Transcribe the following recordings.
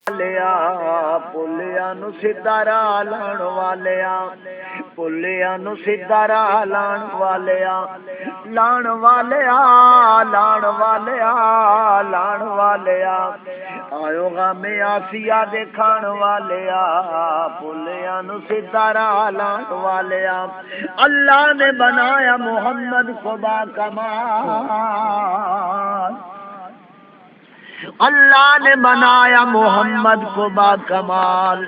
لیا پلیا نو سدارا لان والیا پلیا نو سدارا لان والیا لان والیا لان والیا lawn والیا آیو غم آسیا دے کھان والیا پلیا نو سدارا لان والیا اللہ نے بنایا محمد کو با کمال اللہ نے بنایا محمد کو با کمال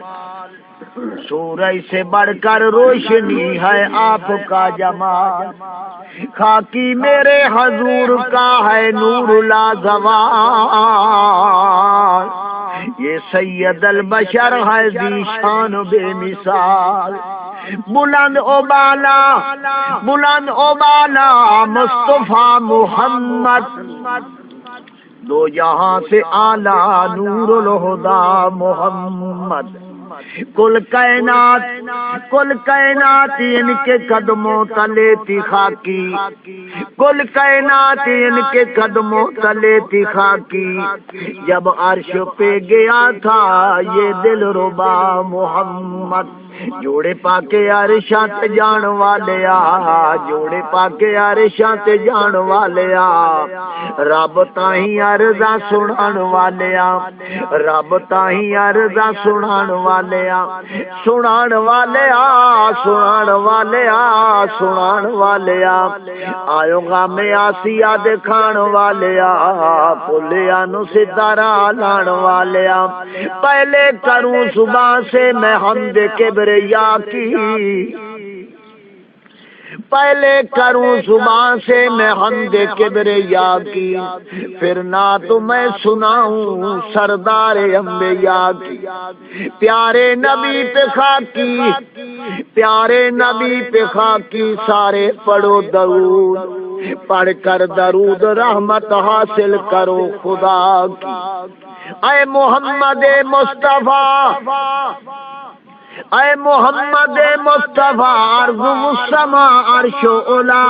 سورج سے بڑھ کر روشنی ہے آپ کا جمال خاکی میرے حضور کا ہے نور لازوال یہ سید البشر ہے ذی شان بے مثال بلند او بالا مصطفیٰ محمد دو جہاں سے اعلیٰ نور الہدا محمد کل کائنات ان کے قدموں تلے تھی خاکی کل کائنات ان کے قدموں تلے تھی خاکی جب عرش پہ گیا تھا یہ دل ربا محمد جوڑے پا کے عرشاں تے جان والیا جوڑے پا کے عرشاں تے جان والیا رب تاہیں عرضاں سنان والیا رب تاہیں عرضاں سنان والیا سنان والیا سنان والیا سنان والیا آیو غم آسیا دے کھان والیا پلیا نو سدارا لان والیا پہلے کروں صبح سے میں حمد کبریا کی پہلے کروں زبان سے میں حمد کبریا کی پھر نعت میں سناؤں سردار انبیاء کی پیارے نبی پہ خاکی پیارے نبی پہ خاکی سارے پڑھو درود پڑھ کر درود رحمت حاصل کرو خدا کی اے محمد مصطفیٰ اے محمد مصطفیٰ عرض السما عرش اولا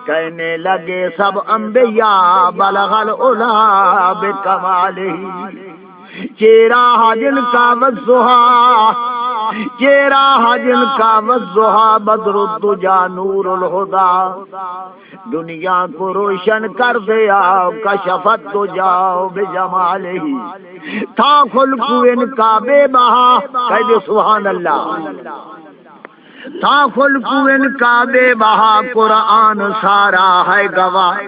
کہنے لگے سب انبیاء بلغ العلا بکمالہ چہرہ جن کا وضحا چہرہ جن کا وضحا بدر الدجا نور الہدا دنیا کو روشن کر دیا کشفت دجا بجمالہ تھا خلق ان کا بے بہا کہہ سبحان اللہ تھا خلق ان کا بے بہا قرآن سارا ہے گواہ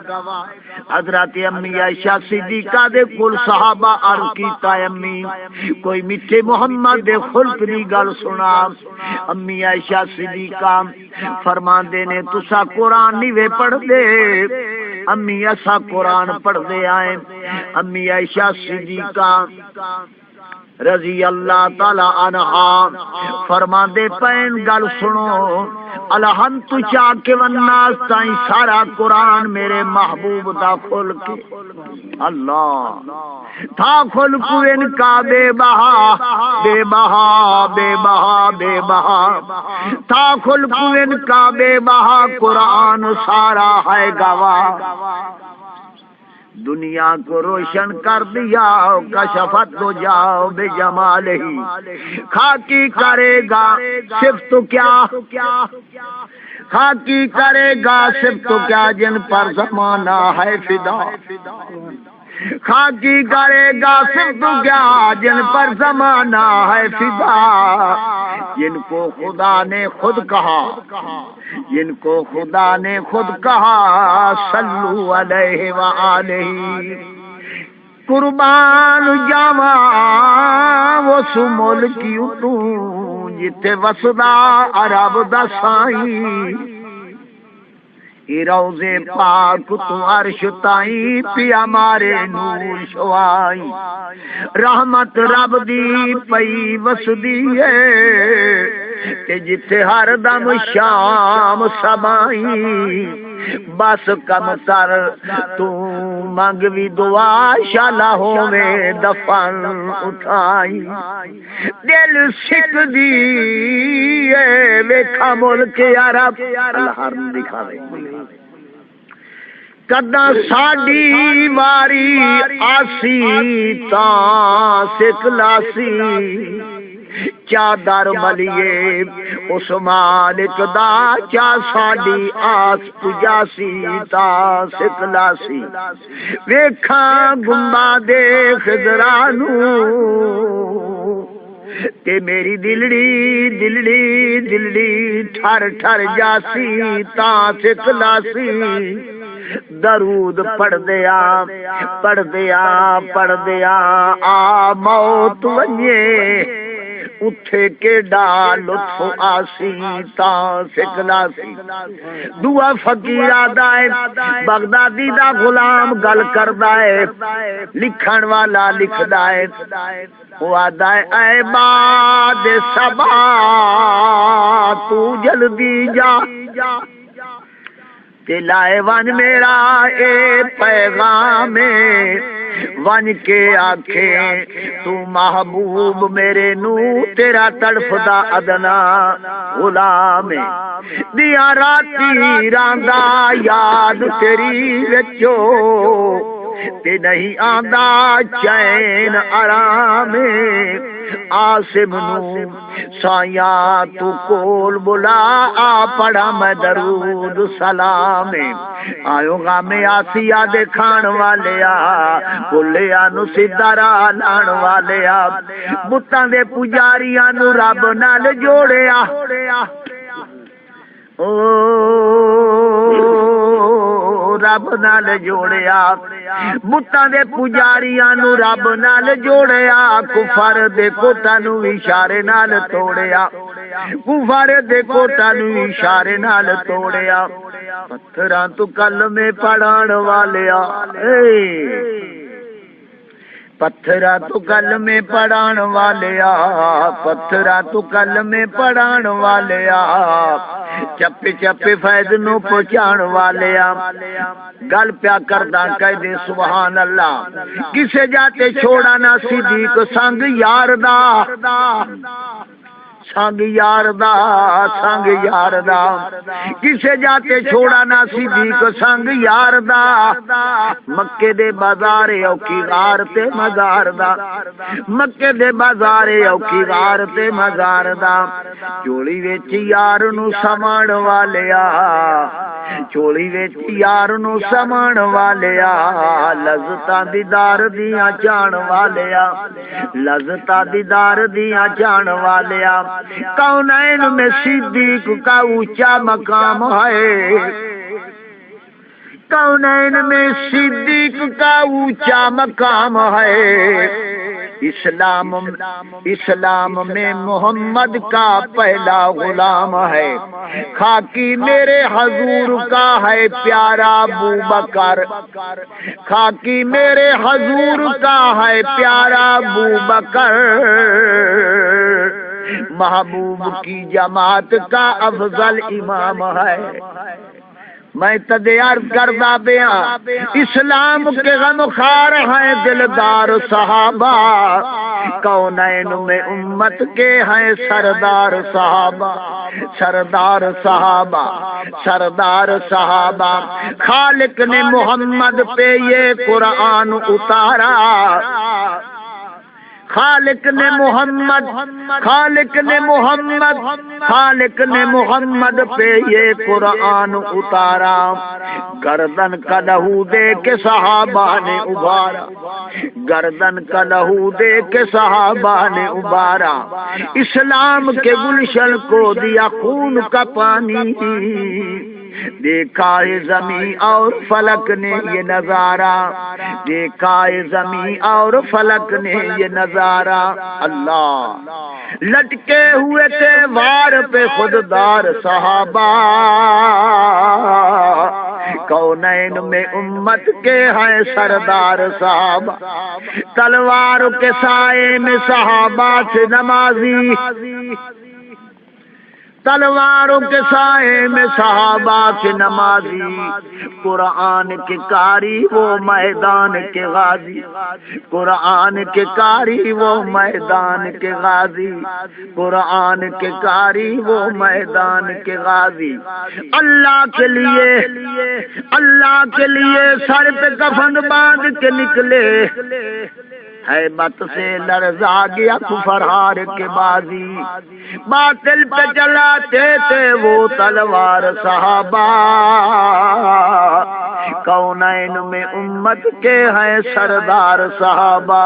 حضرت امی عائشہ صدیقہ دے کل صحابہ عرض کیتا امی کوئی میٹھے محمد دے خلق دی گل سنا امی عائشہ صدیقہ فرماندے نے تسا قرآن نہیں وے پڑھ دے امی ایسا قرآن پڑھ دے آئے امی عائشہ صدیقہ رضی اللہ تعالی عنہا فرما دے پین گل سنو الحمد چاہ کے والناس تائیں سارا قرآن میرے محبوب دا خلق اللہ تھا خلق ان کا بے بہا بے بہا بے بہا بے بہا تھا خلق ان کا بے بہا قرآن سارا ہے گواہ دنیا کو روشن کر دیا کشفت دو جاؤ بے جمالہ خاکی کرے گا صرف تو کیا خاکی کرے گا صرف تو کیا جن پر زمانہ ہے فدا خاکی کرے گا صرف تو کیا جن پر زمانہ ہے فدا جن کو خدا نے خود کہا جن کو خدا نے خود کہا صلو علیہ وآلہ قربان جاوا وہ سمول کیوں تو جتے وسدا عرب دا سائیں روزے پاک تو عرش تائی پیا مارے نور شوائی رحمت رب دی پئی وسدی ہے تے جتے ہر دم شام سبائی بس کم تر تو منگوی دعا شالا ہووے دفن اٹھائی دل سکھ دی ویکھا ملک عرب اللہ حرم دکھاوے کداں ساڈی واری آسی تاں سکلاسی چادر ملیے اس مالک دا چا ساڈی آس پجاسی تا سکلاسی ویکھاں گنبا دے خضرانو تے میری دلڑی ٹھر ٹھر جاسی تا سکلاسی درود پڑھ دیا آ موت ونجے اٹھے کے ڈال لطف آسی تا سکلاسی دعا فقیر آدائے بغدادی دا غلام گل کردائے لکھن والا لکھ دائے وہ آدائے اے باد سبا تو جلدی جا دلائے ون میرا اے پیغام ون کے آکھے تو محبوب میرے نو تیرا تڑفدا ادنا غلام دیا راتی راندا یاد تیری وچو تے نہیں آندا چین آرام آسم نو سایاں تو کول بلا آ پڑھا میں درود سلام آیو گا میں آسیا دے کھان والیا بولیا نو سدارا لان والیا بتاں دے پجاریاں نو رب نال جوڑیا رب نال جوڑیا بتاں دے پجاریاں نو رب نال جوڑیا کفر دے کوٹاں نو اشارے نال توڑیا کفر دے کوٹاں نو اشارے نال توڑیا پتھراں تو کلمے پڑھان والیا پتھراں تو کلمے پڑھان والیا پتھراں تو کلمے پڑھان والیا چپے چپے فیض نو پہنچان والیا گل پیا کردا کہہ دے سبحان اللہ کسے جاتے چھوڑا نہ صدیق سنگ یار دا سنگ یار دا کسے جاتے چھوڑا نہ صدیق سنگ یار دا مکے دے بازار اوکی غار تے مزار دا مکے دے بازار اوکی غار تے مزار دا چولی وچ یار نو سمان والیا چولی وچ یار نو سمان والیا لذتاں دیدار دیاں جان والیا لذتاں دیدار دیاں جان والیا کونین میں صدیق کا اونچا مقام ہے کونین میں صدیق کا اونچا مقام ہے اسلام میں محمد کا پہلا غلام ہے خاکی میرے حضور کا ہے پیارا ابو بکر خاکی میرے حضور کا ہے پیارا ابو بکر محبوب کی جماعت کا افضل امام ہے میں تدیار کردہ بیاں اسلام کے غم خار ہیں دلدار صحابہ کونین میں امت کے ہیں سردار صحابہ سردار صحابہ سردار صحابہ خالق نے محمد پہ یہ قرآن اتارا خالق نے محمد پہ یہ قرآن اتارا گردن کا لہو دے کے صحابہ نے ابھارا گردن کا لہو دے کے صحابہ نے ابھارا اسلام کے گلشن کو دیا خون کا پانی دیکھا ہے زمین اور فلک نے یہ نظارہ دیکھا ہے زمین اور فلک نے یہ نظارہ اللہ لٹکے ہوئے تھے وار پہ خوددار صحابہ کونین میں امت کے ہیں سردار صحابہ تلوار کے سائے میں صحابہ سے نمازی تلواروں کے سائے میں صحابہ کے نمازی، قرآن کے قاری وہ میدان کے غازی، قرآن کے قاری وہ میدان کے غازی، قرآن کے قاری وہ میدان کے غازی۔ اللہ کے لیے سر پہ کفن باندھ کے نکلے، ہیبت سے لرزا گیا کفرہار کے بازی، باطل پہ چلاتے تھے وہ تلوار صحابہ، کونین میں امت کے ہیں سردار صحابہ۔